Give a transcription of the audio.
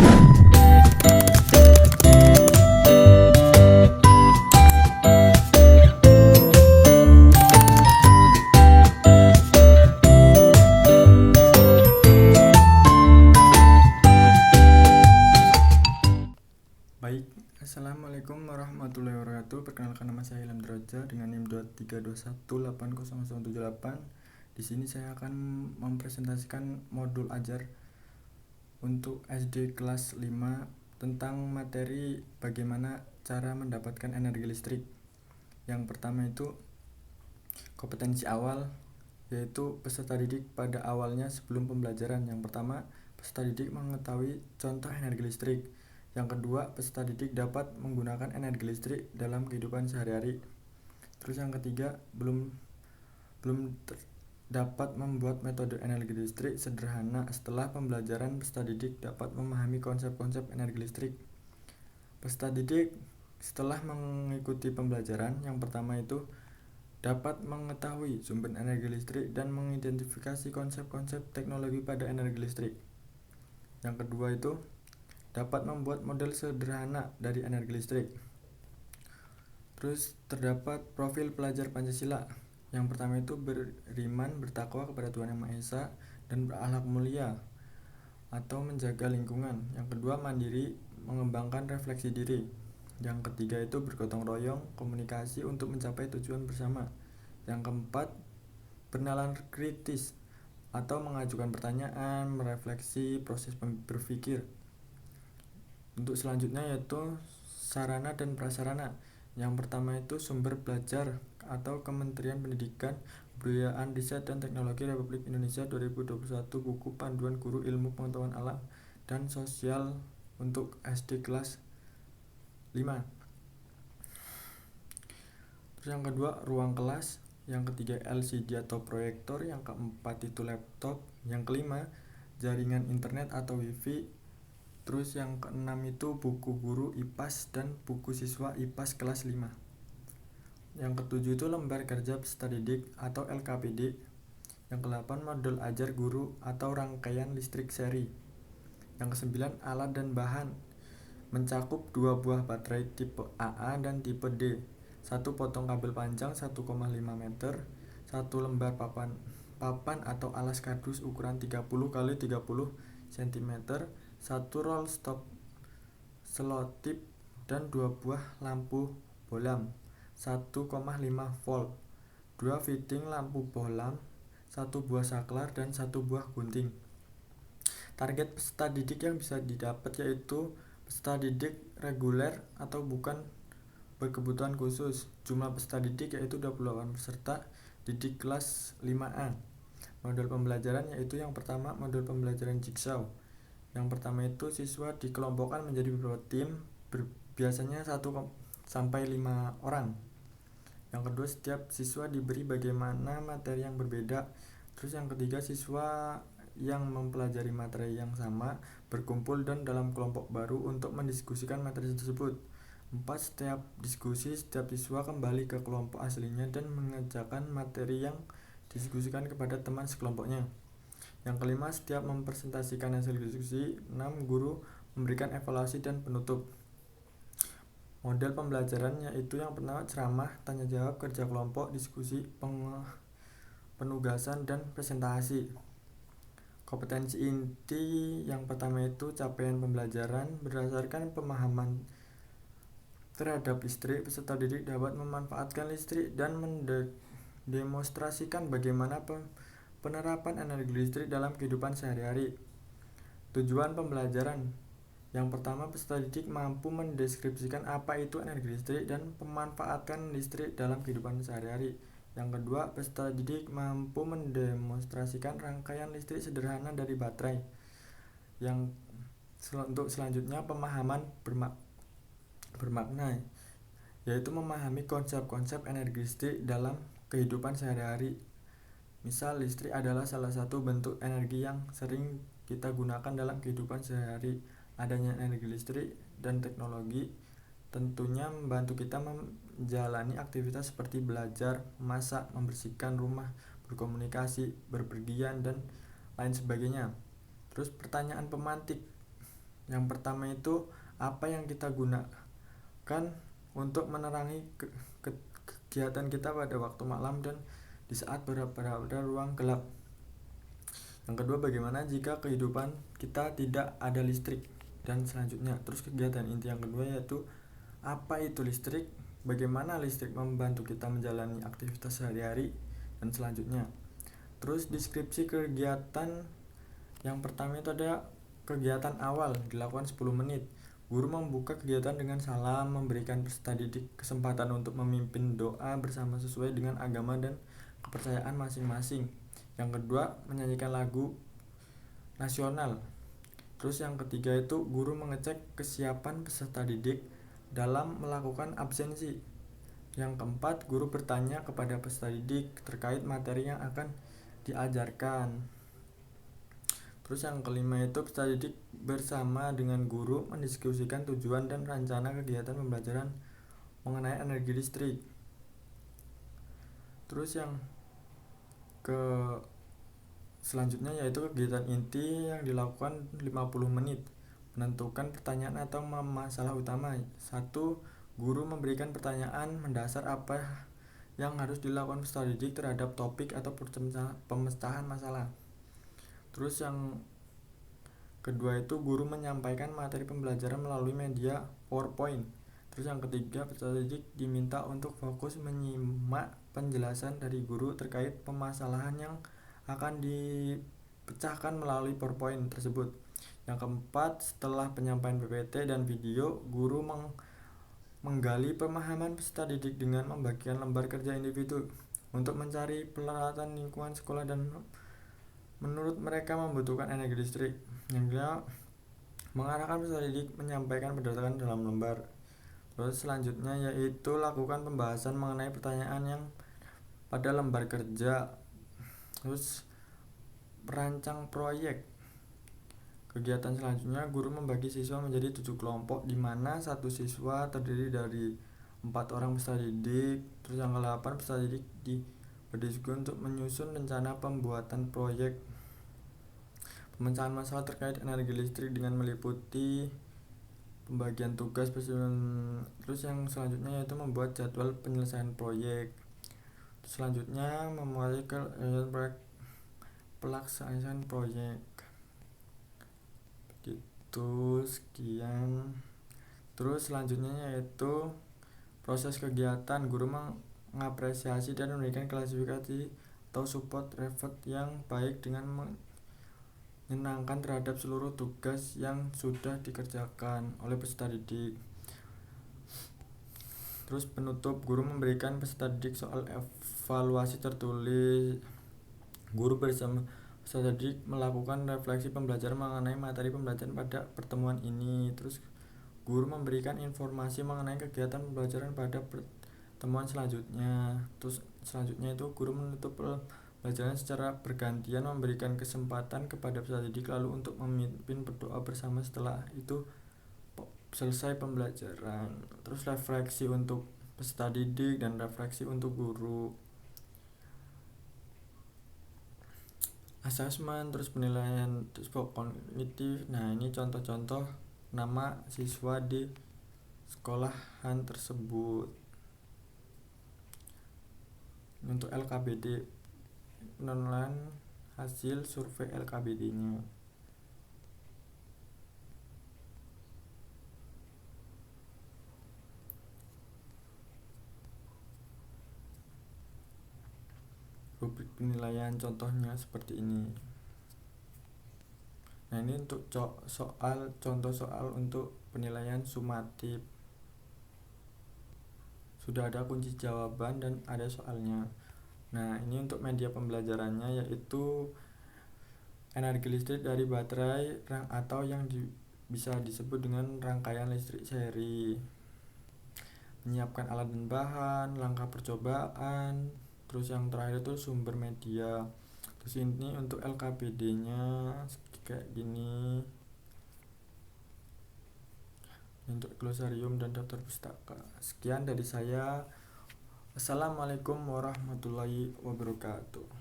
Baik, Assalamualaikum warahmatullahi wabarakatuh. Perkenalkan, nama saya Ilham Droja dengan NIM 23218078. Di sini saya akan mempresentasikan modul ajar untuk SD kelas 5 tentang materi bagaimana cara mendapatkan energi listrik. Yang pertama itu kompetensi awal, yaitu peserta didik pada awalnya sebelum pembelajaran. Yang pertama, peserta didik mengetahui contoh energi listrik. Yang kedua, peserta didik dapat menggunakan energi listrik dalam kehidupan sehari-hari. Terus yang ketiga, belum dapat membuat metode energi listrik sederhana. Setelah pembelajaran, peserta didik dapat memahami konsep-konsep energi listrik. Peserta didik setelah mengikuti pembelajaran, yang pertama itu dapat mengetahui sumber energi listrik dan mengidentifikasi konsep-konsep teknologi pada energi listrik. Yang kedua itu dapat membuat model sederhana dari energi listrik. Terus terdapat profil pelajar Pancasila. Yang pertama itu beriman, bertakwa kepada Tuhan Yang Maha Esa, dan berakhlak mulia atau menjaga lingkungan. Yang kedua, mandiri, mengembangkan refleksi diri. Yang ketiga itu bergotong royong, komunikasi untuk mencapai tujuan bersama. Yang keempat, bernalar kritis atau mengajukan pertanyaan, merefleksi proses berpikir. Untuk selanjutnya yaitu sarana dan prasarana. Yang pertama itu sumber belajar atau Kementerian Pendidikan, Kebudayaan, Riset dan Teknologi Republik Indonesia 2021, buku panduan guru ilmu pengetahuan alam dan sosial untuk SD kelas 5. Terus yang kedua, ruang kelas. Yang ketiga, LCD atau proyektor. Yang keempat itu laptop. Yang kelima, jaringan internet atau wifi. Terus yang keenam itu buku guru IPAS dan buku siswa IPAS kelas 5. Yang ketujuh itu lembar kerja peserta didik atau LKPD. Yang kedelapan, modul ajar guru atau rangkaian listrik seri. Yang kesembilan, alat dan bahan, mencakup 2 buah baterai tipe AA dan tipe D, 1 potong kabel panjang 1,5 meter, 1 lembar papan atau alas kardus ukuran 30 x 30 cm, 1 roll stop selotip dan 2 buah lampu bohlam 1,5 volt, 2 fitting lampu bohlam, 1 buah saklar dan 1 buah gunting. Target peserta didik yang bisa didapat yaitu peserta didik reguler atau bukan berkebutuhan khusus. Jumlah peserta didik yaitu 28 peserta didik kelas 5A. Model pembelajaran yaitu yang pertama, model pembelajaran jigsaw. Yang pertama itu siswa dikelompokkan menjadi beberapa tim, biasanya 1 sampai 5 orang. Yang kedua, setiap siswa diberi bagaimana materi yang berbeda. Terus yang ketiga, siswa yang mempelajari materi yang sama berkumpul dan dalam kelompok baru untuk mendiskusikan materi tersebut. 4. Setiap diskusi, setiap siswa kembali ke kelompok aslinya dan mengerjakan materi yang didiskusikan kepada teman sekelompoknya. Yang kelima, setiap mempresentasikan hasil diskusi. 6. Guru memberikan evaluasi dan penutup. Model pembelajaran yaitu yang pertama ceramah, tanya jawab, kerja kelompok, diskusi, penugasan dan presentasi. Kompetensi inti yang pertama itu capaian pembelajaran berdasarkan pemahaman terhadap listrik. Peserta didik dapat memanfaatkan listrik dan mendemonstrasikan bagaimana penerapan energi listrik dalam kehidupan sehari-hari. Tujuan pembelajaran. Yang pertama, peserta didik mampu mendeskripsikan apa itu energi listrik dan pemanfaatan listrik dalam kehidupan sehari-hari. Yang kedua, peserta didik mampu mendemonstrasikan rangkaian listrik sederhana dari baterai. Untuk selanjutnya, pemahaman bermakna, yaitu memahami konsep-konsep energi listrik dalam kehidupan sehari-hari. Misal, listrik adalah salah satu bentuk energi yang sering kita gunakan dalam kehidupan sehari-hari. Adanya energi listrik dan teknologi tentunya membantu kita menjalani aktivitas seperti belajar, memasak, membersihkan rumah, berkomunikasi, berpergian, dan lain sebagainya. Terus pertanyaan pemantik Yang pertama itu apa yang kita gunakan untuk menerangi kegiatan kita pada waktu malam dan di saat berada ruang gelap. Yang kedua, bagaimana jika kehidupan kita tidak ada listrik, dan selanjutnya. Terus kegiatan inti yang kedua yaitu apa itu listrik, bagaimana listrik membantu kita menjalani aktivitas sehari-hari, dan selanjutnya. Terus deskripsi kegiatan yang pertama itu ada kegiatan awal dilakukan 10 menit. Guru membuka kegiatan dengan salam, memberikan peserta didik kesempatan untuk memimpin doa bersama sesuai dengan agama dan kepercayaan masing-masing. Yang kedua, menyanyikan lagu nasional. Terus yang ketiga itu guru mengecek kesiapan peserta didik dalam melakukan absensi. Yang keempat, guru bertanya kepada peserta didik terkait materi yang akan diajarkan. Terus yang kelima itu peserta didik bersama dengan guru mendiskusikan tujuan dan rencana kegiatan pembelajaran mengenai energi listrik. Terus yang ke selanjutnya yaitu kegiatan inti yang dilakukan 50 menit. Menentukan pertanyaan atau masalah utama. 1. Guru memberikan pertanyaan mendasar apa yang harus dilakukan peserta didik terhadap topik atau pemecahan masalah. Terus yang kedua itu guru menyampaikan materi pembelajaran melalui media PowerPoint. Terus yang ketiga, peserta didik diminta untuk fokus menyimak penjelasan dari guru terkait permasalahan yang akan dipecahkan melalui PowerPoint tersebut. Yang keempat, setelah penyampaian PPT dan video, guru menggali pemahaman peserta didik dengan membagikan lembar kerja individu untuk mencari peralatan lingkungan sekolah dan menurut mereka membutuhkan energi listrik. Yang kedua, mengarahkan peserta didik menyampaikan berdasarkan dalam lembar. Terus selanjutnya yaitu lakukan pembahasan mengenai pertanyaan yang pada lembar kerja. Terus merancang proyek. Kegiatan selanjutnya, guru membagi siswa menjadi 7 kelompok di mana satu siswa terdiri dari 4 orang peserta didik. Terus yang ke-8, peserta didik berdiskusi untuk menyusun rencana pembuatan proyek pemecahan masalah terkait energi listrik dengan meliputi pembagian tugas. Terus yang selanjutnya yaitu membuat jadwal penyelesaian proyek. Selanjutnya memulai proyek pelaksanaan proyek. Begitu, sekian. Terus selanjutnya yaitu proses kegiatan. Guru mengapresiasi dan memberikan klasifikasi atau support reward yang baik dengan menyenangkan terhadap seluruh tugas yang sudah dikerjakan oleh peserta didik. Terus penutup, guru memberikan peserta didik soal evaluasi tertulis. Guru bersama peserta didik melakukan refleksi pembelajaran mengenai materi pembelajaran pada pertemuan ini. Terus guru memberikan informasi mengenai kegiatan pembelajaran pada pertemuan selanjutnya. Terus selanjutnya itu guru menutup pembelajaran secara bergantian memberikan kesempatan kepada peserta didik lalu untuk memimpin berdoa bersama setelah itu selesai pembelajaran. Terus refleksi untuk peserta didik dan refleksi untuk guru. Asesmen, terus penilaian, terus kognitif. Nah, ini contoh-contoh nama siswa di sekolahan tersebut. Untuk LKBD, penilaian hasil survei LKBD-nya. Rubrik penilaian contohnya seperti ini. Nah, ini untuk contoh soal untuk penilaian sumatif. Sudah ada kunci jawaban dan ada soalnya. Nah, ini untuk media pembelajarannya yaitu energi listrik dari baterai atau yang bisa disebut dengan rangkaian listrik seri. Menyiapkan alat dan bahan, langkah percobaan. Terus yang terakhir itu sumber media. Terus ini untuk LKBD-nya kayak gini. Untuk glosarium dan daftar pustaka. Sekian dari saya. Assalamualaikum warahmatullahi wabarakatuh.